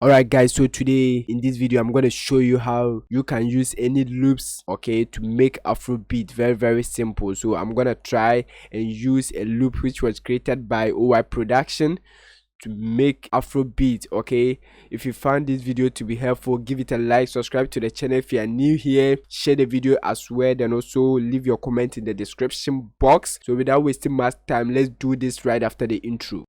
Alright guys, so today in this video I'm going to show you how you can use any loops, okay, to make afrobeat. Very simple. So I'm going to try and use a loop which was created by OY production to make afrobeat. Okay, if you found this video to be helpful, give it a like, subscribe to the channel if you are new here, share the video as well, and also leave your comment in the description box. So without wasting much time, let's do this right after the intro.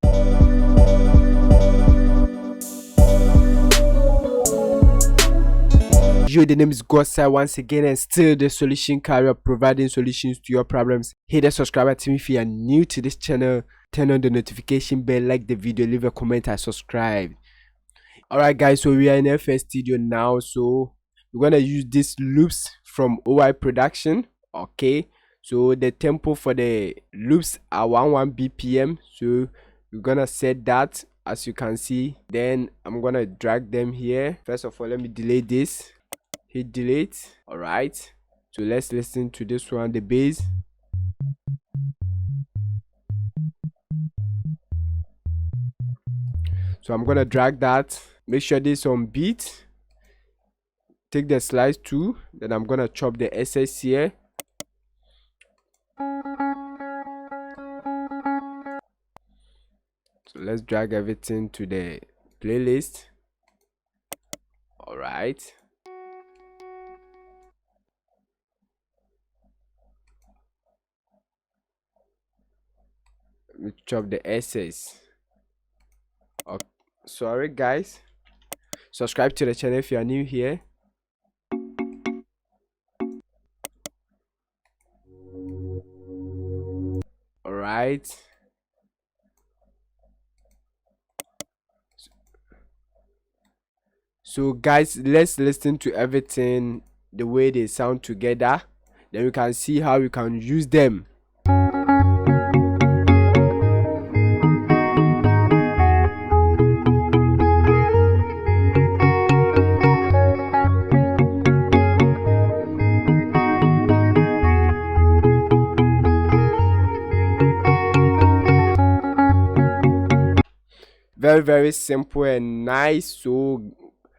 Yo, the name is Godside once again, and still the solution carrier, providing solutions to your problems. Hit the subscribe button if you are new to this channel, turn on the notification bell, like the video, leave a comment and subscribe. Alright guys, so we are in FS Studio now, so we're gonna use these loops from OY production. Okay, so the tempo for the loops are 11 BPM, so we're gonna set that as you can see. Then I'm gonna drag them here. First of all, let me delete this, hit delete. All right, so let's listen to this one, the bass. So I'm gonna drag that, make sure this on beat, take the slice too, then I'm gonna chop the SS here. So let's drag everything to the playlist. All right, let me chop the SS. Oh, sorry guys, subscribe to the channel if you are new here. All right, so guys, let's listen to everything the way they sound together, then we can see how we can use them. Very simple and nice. So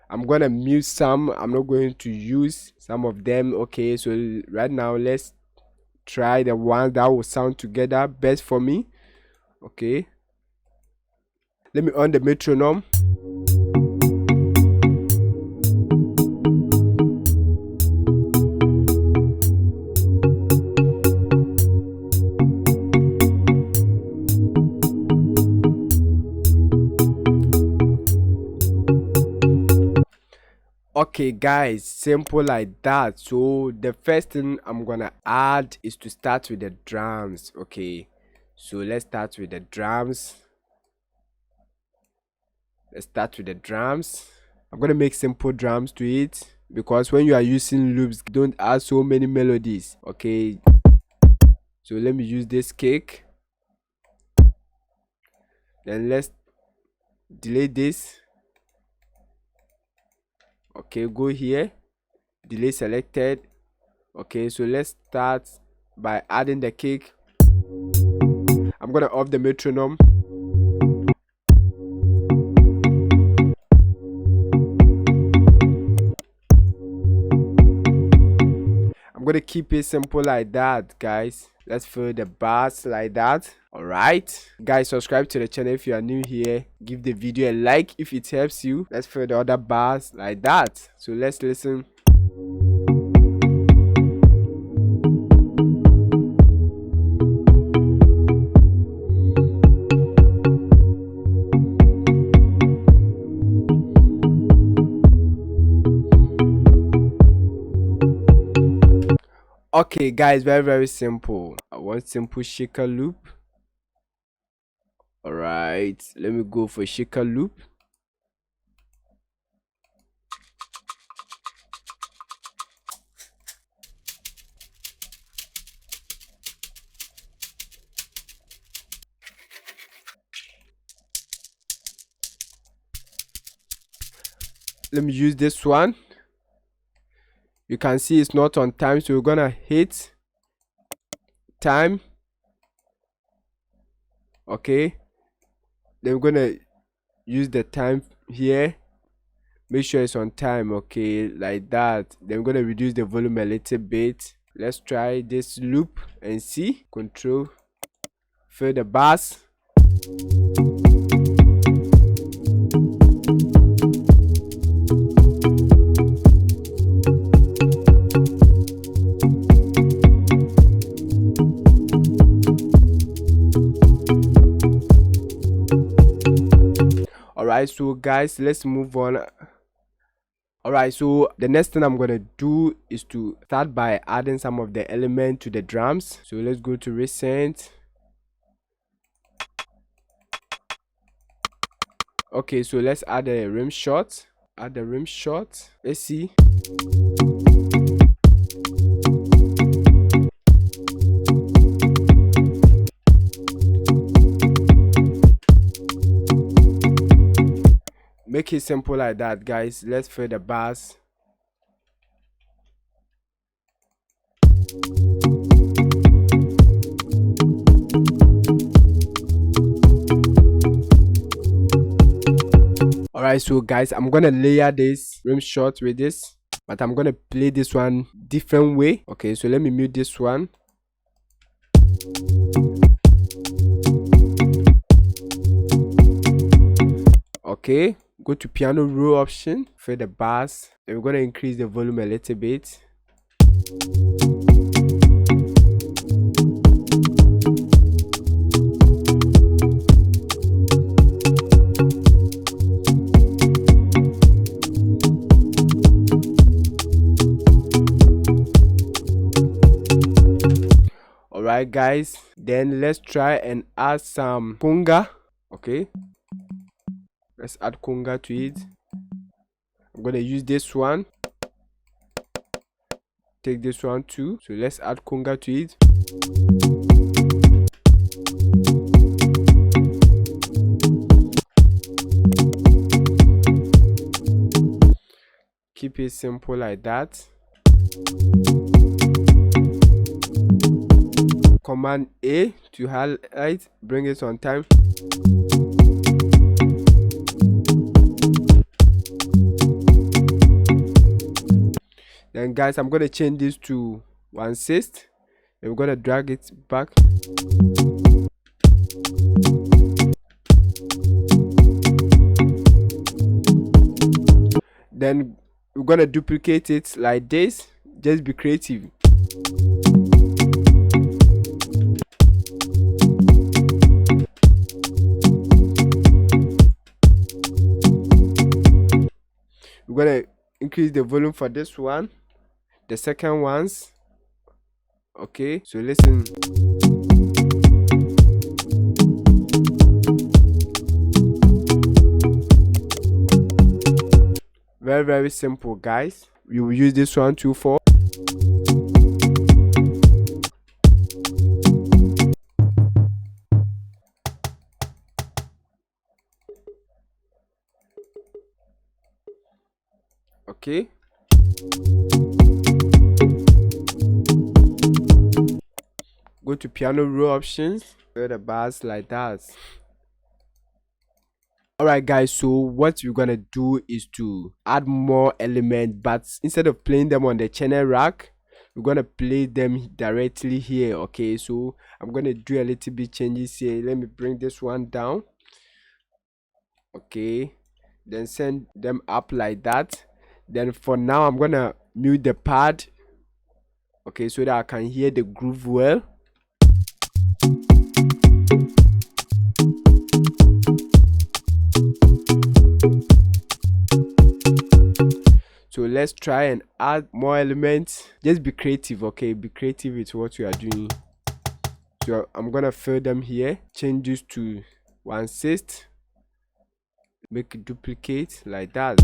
I'm gonna mute some, I'm not going to use some of them. Okay, so right now let's try the one that will sound together best for me. Okay, let me on the metronome. Okay guys, simple like that. So the first thing I'm gonna add is to start with the drums. Okay, so let's start with the drums. I'm gonna make simple drums to it, because when you are using loops, don't add so many melodies. Okay, so let me use this kick, then let's delete this. Okay, go here, delay selected. Okay, so let's start by adding the kick. I'm gonna off the metronome. I'm gonna keep it simple like that, guys. Let's fill the bars like that. All right guys, subscribe to the channel if you are new here, give the video a like if it helps you. Let's fill the other bars like that. So let's listen. Okay guys, very simple. I want simple shaker loop. All right, let me go for shaker loop. Let me use this one. You can see it's not on time, so we're gonna hit time. Okay, then we're gonna use the time here. make sure it's on time, okay, like that. Then we're gonna reduce the volume a little bit. Let's try this loop and see. Control, fill the bass. Alright, so guys, let's move on. Alright, so the next thing I'm gonna do is to start by adding some of the element to the drums. So let's go to recent. Okay, so let's add a rim shot. Add the rim shot. Let's see. Make it simple like that, guys. Let's fill the bass. Alright, so guys, I'm gonna layer this rim shot with this, but I'm gonna play this one different way. Okay, so let me mute this one. Okay, go to piano roll option, fill the bass. Then we're gonna increase the volume a little bit. Alright guys, then let's try and add some conga. Okay, let's add conga to it. I'm gonna use this one, take this one too. So let's add conga to it. Keep it simple like that. Command A to highlight, bring it on time. Then guys, I'm gonna change this to 1/6. And we're gonna drag it back. Then we're gonna duplicate it like this. Just be creative. We're gonna increase the volume for this one, the second ones. Okay, so listen. Very simple, guys. We will use this one too for. Okay, go to piano roll options, play the bass like that. Alright guys, so what we're gonna do is to add more elements, but instead of playing them on the channel rack, we're gonna play them directly here. Okay, so I'm gonna do a little bit changes here. Let me bring this one down. Okay, then send them up like that. Then for now, I'm gonna mute the pad, okay, so that I can hear the groove well. So let's try and add more elements. Just be creative, okay? Be creative with what you are doing. So I'm gonna fill them here, change this to 1/6, make it duplicate like that.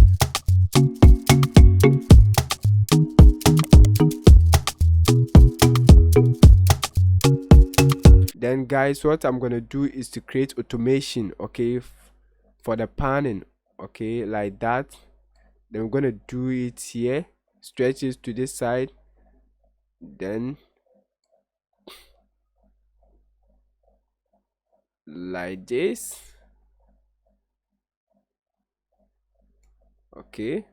Then guys, what I'm gonna do is to create automation, okay, for the panning, okay, like that. Then we're gonna do it here, stretch it to this side, then like this. Okay,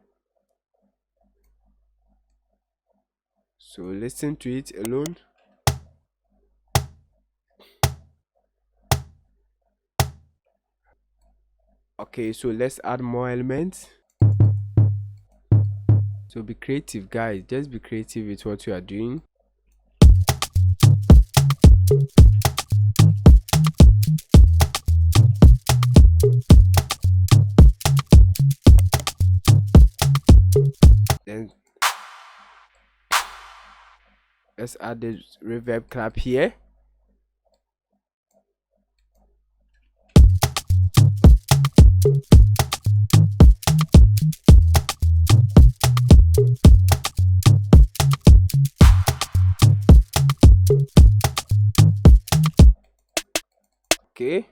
so listen to it alone. Okay, so let's add more elements. So be creative, guys, just be creative with what you are doing. Then let's add the reverb clap here. Okay,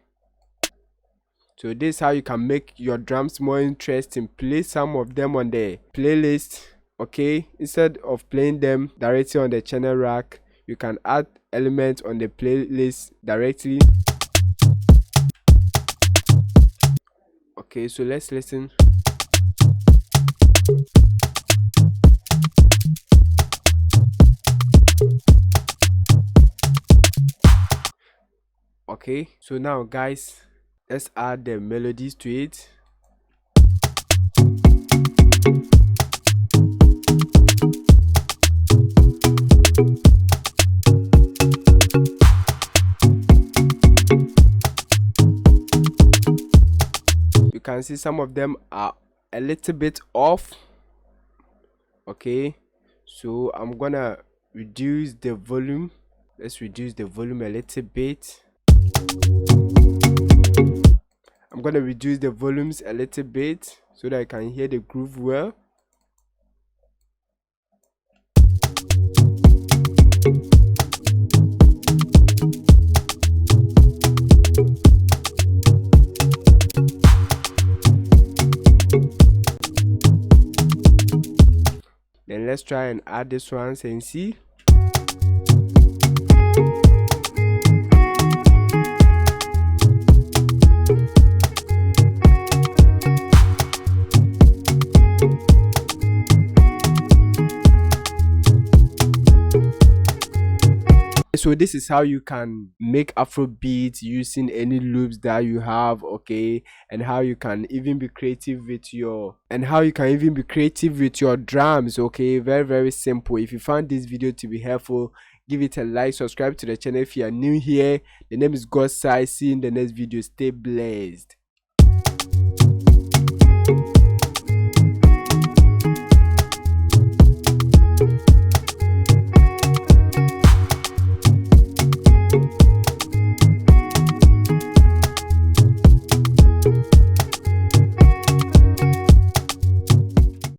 so this is how you can make your drums more interesting. Play some of them on the playlist. Okay, instead of playing them directly on the channel rack, you can add elements on the playlist directly. Okay, so let's listen. Okay, so now guys, let's add the melodies to it. You can see some of them are a little bit off. Okay, so I'm gonna reduce the volume. Let's reduce the volume a little bit. I'm gonna reduce the volumes a little bit so that I can hear the groove well. Then let's try and add this one and see. So this is how you can make afrobeats using any loops that you have. Okay, and how you can even be creative with your drums. Okay, very simple. If you found this video to be helpful, give it a like, subscribe to the channel if you are new here. The name is God's Size. See you in the next video. Stay blessed.